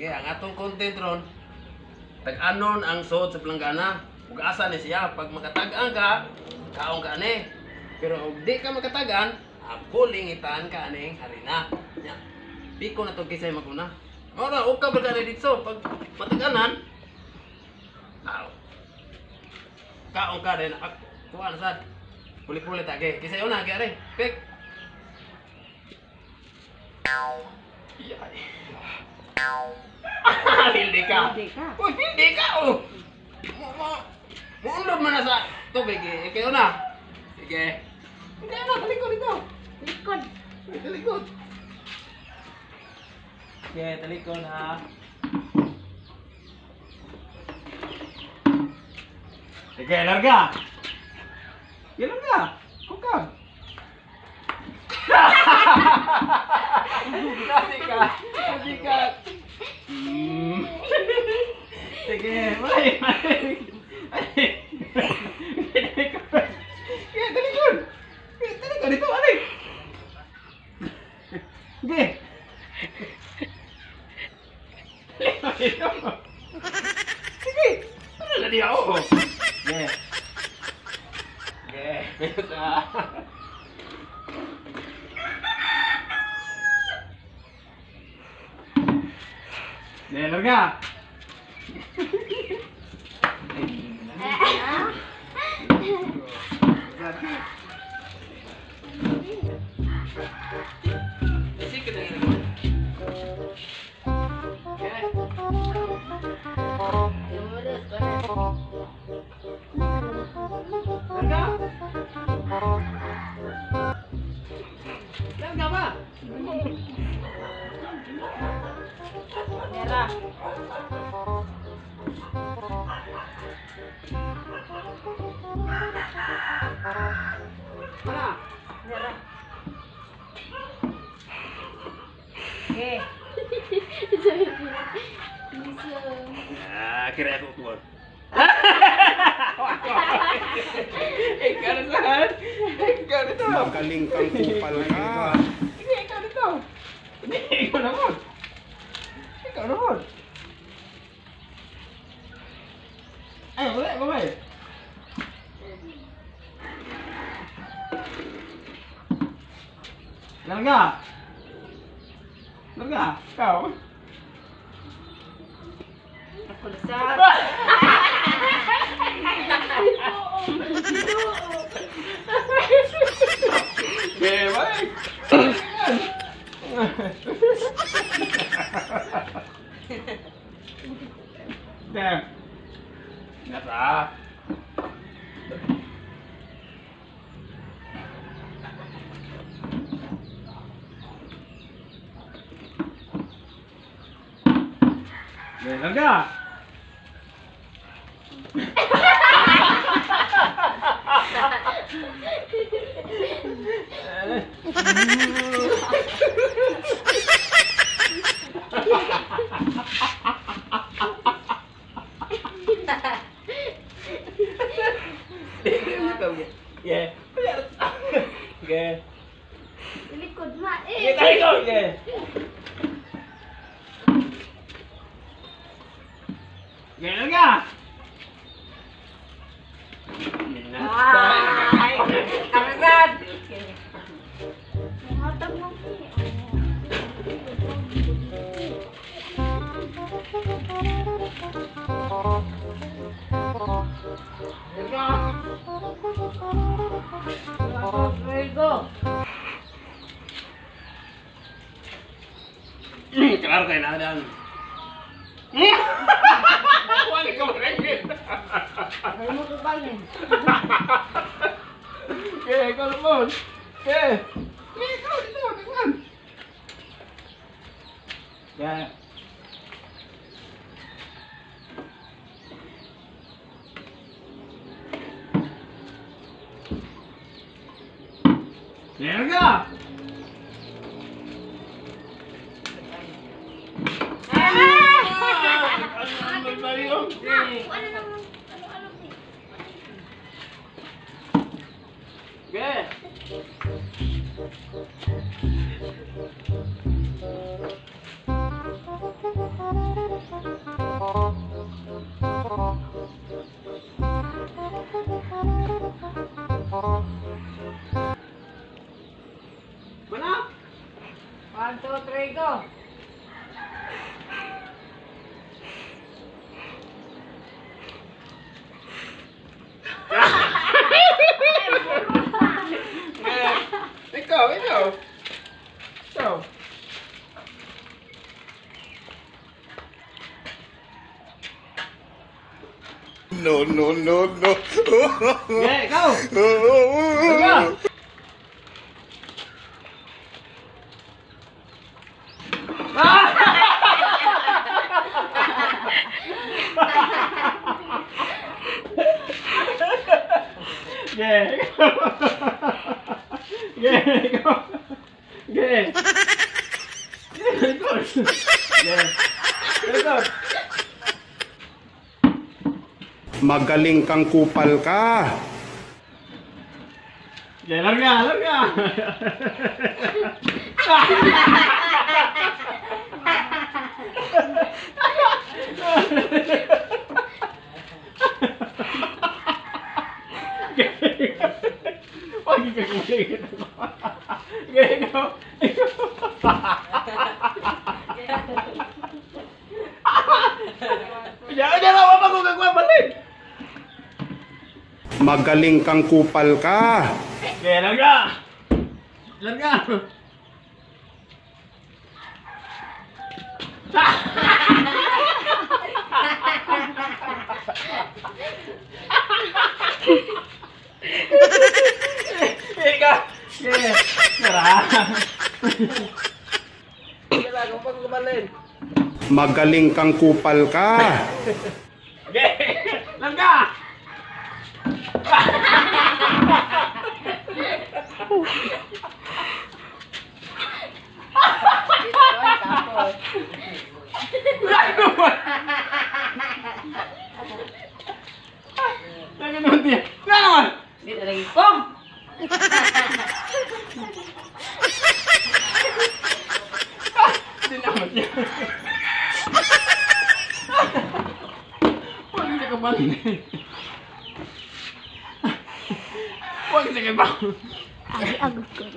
Sige, ang atong content ron, tag-anon ang suot sa planggana. Ug asa ni siya, pag makatag-an ka, kaong ka ani. Pero ug di ka makatagan, bulingitan ka aning harina. Nya. Biko na to kisay maguna. Ora, ug ka ba dito pag matag-anan? Aw. Kaong ka din ak kuan sad. Pulit-pulit age. Kisay una gyari. Pik. Iyay. Hindi ka. Uy, hindi ka. Oh. Muundod mo na sa tubig. Ikaw na. Sige. Hindi na, talikod dito. Likod. Talikod. Sige, talikod ha. Sige, larga. Sige, larga. Hukag. Kasi ka. Kasi ka. Sige, may. Sige, talikod. Talikod dito, alay. Sige. Talikod dito. Sige. Ano na diya ako? Sige. Sige. Besa. Sige, larga. Larga ba? Merah. Mana? Merah. Oke. Ya, kira aku keluar. Ikaw na saan? Ikaw na to. Makalingkang kupal ka. Hindi, ikaw na to. Hindi, ikaw na mo. Ikaw na mo. Ay, wala, mamay. Larga. Larga, ikaw. Aku besar. Okay, balik. Dah. Nasa. Larga. Yeah. Okay. Likod mak. Okay, tayo ko. Okay. Okay, larga. Ay, agad. Matag mo. Claro que nada. Wala ka marengin. Ay mo tubalin. Okay, ikaw naman. Okay. Ikaw dito, tingnan. Yeah. Larga! Okay. Okay, go. Ikaw. Ikaw. No, no, no, no. Yeah, ikaw. Ikaw. Yeah. Yeah, ikaw. Yeah. Yeah. Ikaw. Magaling kang kupal ka. Yeah, larga. Pagi ka kumain. Ikaw. Jangan apa kau gak balik. Magaling kang kupal ka. Larga. Ika. Sarah. Kailangan pa kumalin. Magaling kang kupal ka. Larga. Lagi naman dia. Nga naman. Dito lagi kong. Hindi naman dia. Huwag hindi ka balik. Huwag hindi ka balik. Agad ko.